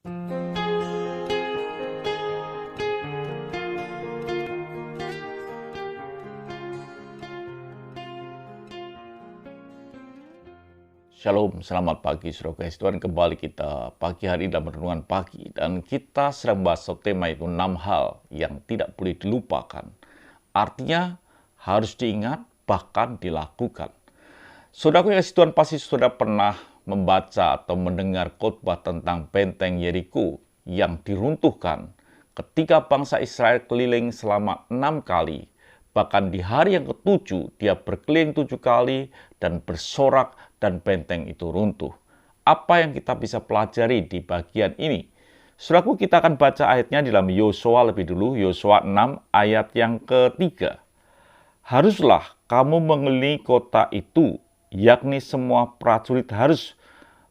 Shalom, selamat pagi Saudara kasih Tuhan. Kembali kita pagi hari dalam renungan pagi. Dan kita sedang bahas tema itu 6 hal yang tidak boleh dilupakan. Artinya harus diingat, bahkan dilakukan. Saudara kasih Tuhan, pasti saudara pernah membaca atau mendengar khotbah tentang benteng Yeriko yang diruntuhkan ketika bangsa Israel keliling selama 6 kali. Bahkan di hari yang ke-7, dia berkeliling 7 kali dan bersorak dan benteng itu runtuh. Apa yang kita bisa pelajari di bagian ini? Saudaraku, kita akan baca ayatnya di dalam Yosua lebih dulu, Yosua 6 ayat yang ke-3. Haruslah kamu mengelilingi kota itu, yakni semua prajurit harus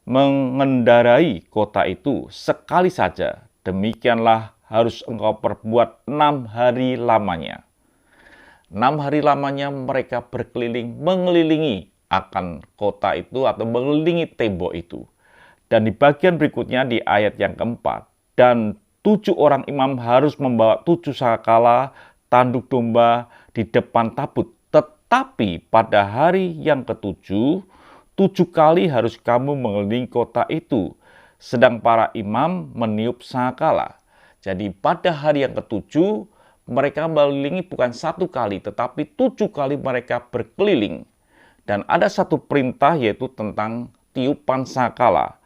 mengendarai kota itu sekali saja. Demikianlah harus engkau perbuat 6 hari lamanya. 6 hari lamanya mereka berkeliling, mengelilingi akan kota itu atau mengelilingi tembok itu. Dan di bagian berikutnya di ayat yang keempat, dan 7 orang imam harus membawa 7 sangkala tanduk domba di depan tabut. Tetapi pada hari yang ke-7, 7 kali harus kamu mengelilingi kota itu, sedang para imam meniup sangkala. Jadi pada hari yang ke-7, mereka mengelilingi bukan 1 kali, tetapi 7 kali mereka berkeliling. Dan ada satu perintah yaitu tentang tiupan sangkala.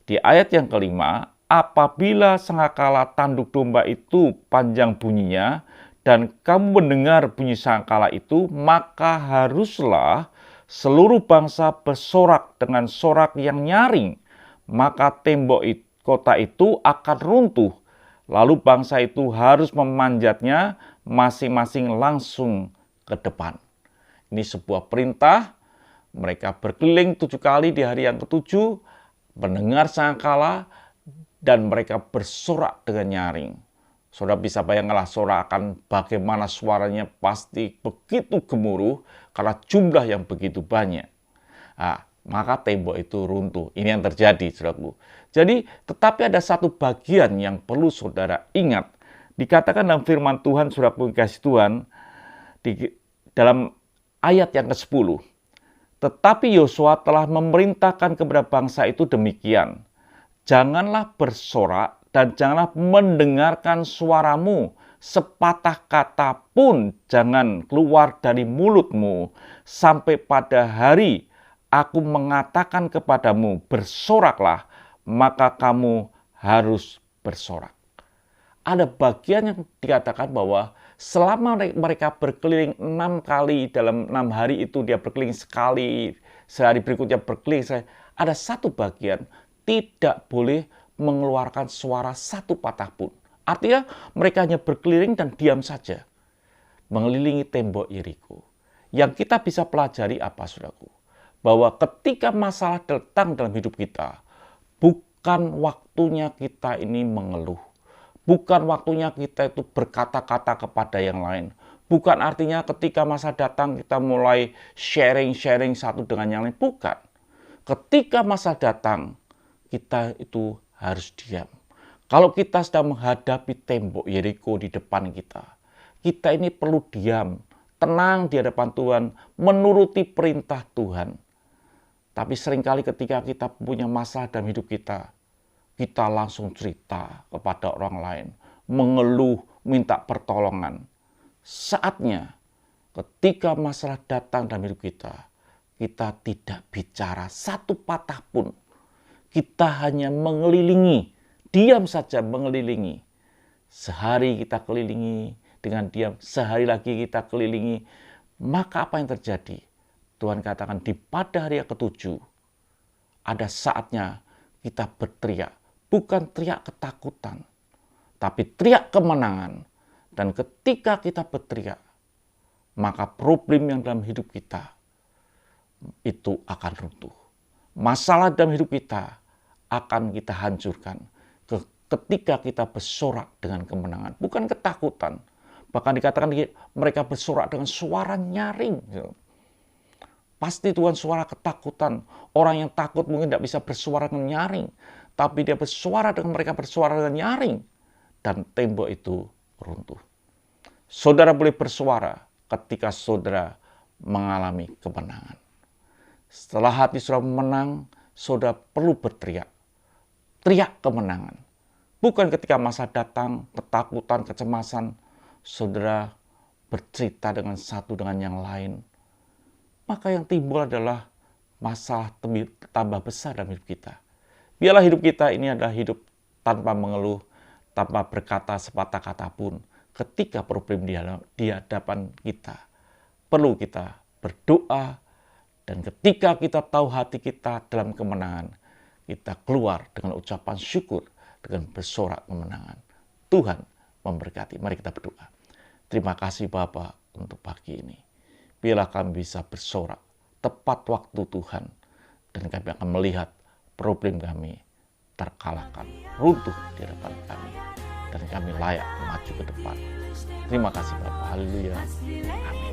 Di ayat yang kelima, apabila sangkala tanduk domba itu panjang bunyinya, dan kamu mendengar bunyi sangkala itu, maka haruslah seluruh bangsa bersorak dengan sorak yang nyaring. Maka tembok kota itu akan runtuh. Lalu bangsa itu harus memanjatnya masing-masing langsung ke depan. Ini sebuah perintah. Mereka berkeliling 7 kali di hari yang ke-7, mendengar sangkala, dan mereka bersorak dengan nyaring. Saudara bisa bayangkanlah sorakan bagaimana suaranya pasti begitu gemuruh karena jumlah yang begitu banyak. Maka tembok itu runtuh. Ini yang terjadi, saudaraku. Jadi, tetapi ada satu bagian yang perlu saudara ingat. Dikatakan dalam firman Tuhan, saudaraku kasih Tuhan, dalam ayat yang ke-10. Tetapi Yosua telah memerintahkan kepada bangsa itu demikian. Janganlah bersorak dan janganlah mendengarkan suaramu. Sepatah kata pun jangan keluar dari mulutmu sampai pada hari aku mengatakan kepadamu, bersoraklah, maka kamu harus bersorak. Ada bagian yang dikatakan bahwa selama mereka berkeliling 6 kali, dalam 6 hari itu dia berkeliling sekali, sehari berikutnya berkeliling, ada satu bagian tidak boleh mengeluarkan suara satu patah pun. Artinya mereka hanya berkeliling dan diam saja, mengelilingi tembok Yeriko. Yang kita bisa pelajari apa, saudaraku? Bahwa ketika masalah datang dalam hidup kita, bukan waktunya kita ini mengeluh. Bukan waktunya kita itu berkata-kata kepada yang lain. Bukan artinya ketika masa datang kita mulai sharing-sharing satu dengan yang lain. Bukan. Ketika masa datang, kita itu harus diam. Kalau kita sedang menghadapi tembok Yeriko di depan kita, kita ini perlu diam, tenang di hadapan Tuhan, menuruti perintah Tuhan. Tapi seringkali ketika kita punya masalah dalam hidup kita, kita langsung cerita kepada orang lain, mengeluh, minta pertolongan. Saatnya ketika masalah datang dalam hidup kita, kita tidak bicara satu patah pun. Kita hanya mengelilingi, diam saja mengelilingi. Sehari kita kelilingi dengan diam, sehari lagi kita kelilingi. Maka apa yang terjadi? Tuhan katakan di pada hari yang ke-7, ada saatnya kita berteriak. Bukan teriak ketakutan, tapi teriak kemenangan. Dan ketika kita berteriak, maka problem yang dalam hidup kita itu akan runtuh. Masalah dalam hidup kita akan kita hancurkan ketika kita bersorak dengan kemenangan. Bukan ketakutan. Bahkan dikatakan mereka bersorak dengan suara nyaring. Pasti Tuhan suara ketakutan. Orang yang takut mungkin tidak bisa bersuara dengan nyaring. Tapi dia bersuara dengan mereka bersuara dengan nyaring. Dan tembok itu runtuh. Saudara boleh bersuara ketika saudara mengalami kemenangan. Setelah hati saudara menang, saudara perlu berteriak. Teriak kemenangan. Bukan ketika masa datang, ketakutan, kecemasan, saudara bercerita dengan satu dengan yang lain. Maka yang timbul adalah masalah tambah besar dalam hidup kita. Biarlah hidup kita ini adalah hidup tanpa mengeluh, tanpa berkata sepatah kata pun. Ketika problem di hadapan kita, perlu kita berdoa. Dan ketika kita tahu hati kita dalam kemenangan, kita keluar dengan ucapan syukur, dengan bersorak kemenangan. Tuhan memberkati. Mari kita berdoa. Terima kasih Bapa untuk pagi ini. Biarlah kami bisa bersorak tepat waktu Tuhan. Dan kami akan melihat problem kami terkalahkan, runtuh di hadapan kami. Dan kami layak maju ke depan. Terima kasih Bapa. Haleluya. Amin.